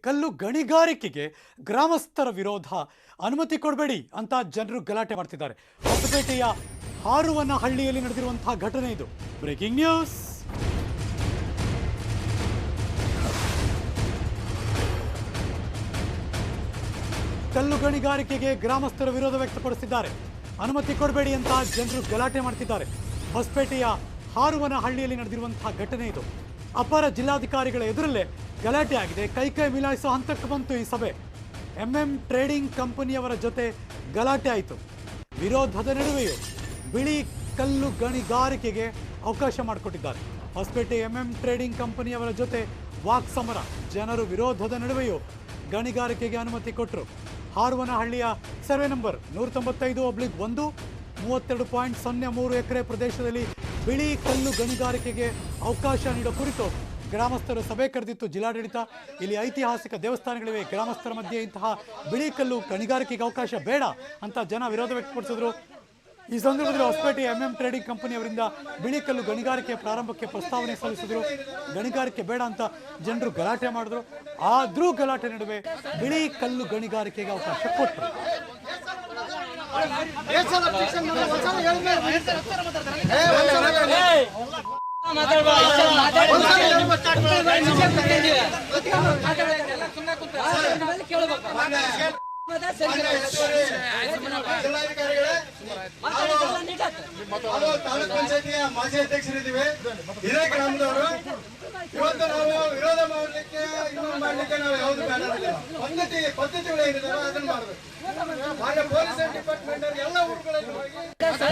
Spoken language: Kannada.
ಕಲ್ಲು ಗಣಿಗಾರಿಕೆಗೆ ಗ್ರಾಮಸ್ಥರ ವಿರೋಧ ಅನುಮತಿ ಕೊಡಬೇಡಿ ಅಂತ ಜನರು ಗಲಾಟೆ ಮಾಡ್ತಿದ್ದಾರೆ. ಹೊಸಪೇಟೆಯ ಹಾರುವನಹಳ್ಳಿಯಲ್ಲಿ ನಡೆದಿರುವಂತಹ ಘಟನೆ ಇದು. Breaking news. ಕಲ್ಲು ಗಣಿಗಾರಿಕೆಗೆ ಗ್ರಾಮಸ್ಥರ ವಿರೋಧ ವ್ಯಕ್ತಪಡಿಸಿದ್ದಾರೆ. ಅನುಮತಿ ಕೊಡಬೇಡಿ ಅಂತ ಜನರು ಗಲಾಟೆ ಮಾಡ್ತಿದ್ದಾರೆ. ಹೊಸಪೇಟೆಯ ಹಾರುವನಹಳ್ಳಿಯಲ್ಲಿ ನಡೆದಿರುವಂತಹ ಘಟನೆ ಇದು. ಅಪರ ಜಿಲ್ಲಾಧಿಕಾರಿಗಳ ಎದುರಲ್ಲೇ ಗಲಾಟೆ ಆಗಿದೆ. ಕೈ ಮಿಲಾಯಿಸೋ ಹಂತಕ್ಕೆ ಬಂತು ಈ ಸಭೆ. ಟ್ರೇಡಿಂಗ್ ಕಂಪನಿಯವರ ಜೊತೆ ಗಲಾಟೆ ಆಯಿತು. ವಿರೋಧದ ನಡುವೆಯೂ ಬಿಳಿ ಕಲ್ಲು ಗಣಿಗಾರಿಕೆಗೆ ಅವಕಾಶ ಮಾಡಿಕೊಟ್ಟಿದ್ದಾರೆ. ಹೊಸಪೇಟೆ ಟ್ರೇಡಿಂಗ್ ಕಂಪನಿಯವರ ಜೊತೆ ವಾಕ್ ಸಮರ. ಜನರು ವಿರೋಧದ ನಡುವೆಯೂ ಗಣಿಗಾರಿಕೆಗೆ ಅನುಮತಿ ಕೊಟ್ಟರು. ಹಾರುವನಹಳ್ಳಿಯ ಸರ್ವೆ ನಂಬರ್ 195/1 32.03 ಎಕರೆ ಪ್ರದೇಶದಲ್ಲಿ ಬಿಳಿ ಕಲ್ಲು ಗಣಿಗಾರಿಕೆಗೆ ಅವಕಾಶ ನೀಡೋ ಕುರಿತು ಗ್ರಾಮಸ್ಥರು ಸಭೆ ಕರೆದಿತ್ತು ಜಿಲ್ಲಾಡಳಿತ. ಇಲ್ಲಿ ಐತಿಹಾಸಿಕ ದೇವಸ್ಥಾನಗಳಿವೆ. ಗ್ರಾಮಸ್ಥರ ಮಧ್ಯೆ ಇಂತಹ ಬಿಳಿ ಕಲ್ಲು ಗಣಿಗಾರಿಕೆಗೆ ಅವಕಾಶ ಬೇಡ ಅಂತ ಜನ ವಿರೋಧ ವ್ಯಕ್ತಪಡಿಸಿದ್ರು. ಈ ಸಂದರ್ಭದಲ್ಲಿ ಹೊಸಪೇಟೆ ಟ್ರೇಡಿಂಗ್ ಕಂಪನಿಯವರಿಂದ ಬಿಳಿ ಕಲ್ಲು ಗಣಿಗಾರಿಕೆ ಪ್ರಾರಂಭಕ್ಕೆ ಪ್ರಸ್ತಾವನೆ ಸಲ್ಲಿಸಿದ್ರು. ಗಣಿಗಾರಿಕೆ ಬೇಡ ಅಂತ ಜನರು ಗಲಾಟೆ ಮಾಡಿದ್ರು. ಆದ್ರೂ ಗಲಾಟೆ ನಡುವೆ ಬಿಳಿ ಕಲ್ಲು ಗಣಿಗಾರಿಕೆಗೆ ಅವಕಾಶ ಕೊಟ್ಟರು. ತಾಲೂಕ್ ಪಂಚಾಯತಿಯ ಮಾಜಿ ಅಧ್ಯಕ್ಷರಿದ್ದೀವಿ. ಇದೇ ಗ್ರಾಮದವರು. ಇವತ್ತು ನಾವು ವಿರೋಧ ಮಾಡಲಿಕ್ಕೆ ಇನ್ನೊಂದು ಮಾಡಲಿಕ್ಕೆ ನಾವು ಯಾವ್ದು ಬೇಡ. ಪದ್ಧತಿಗಳು ಏನಿದಾವೆ ಅದನ್ನ ಮಾಡಬೇಕು. ಹಾಗೆ ಪೊಲೀಸ್ ಡಿಪಾರ್ಟ್ಮೆಂಟ್ ಎಲ್ಲ ಊರುಗಳಲ್ಲಿ ಹೋಗಿ ಕೇಳಬೇಕು.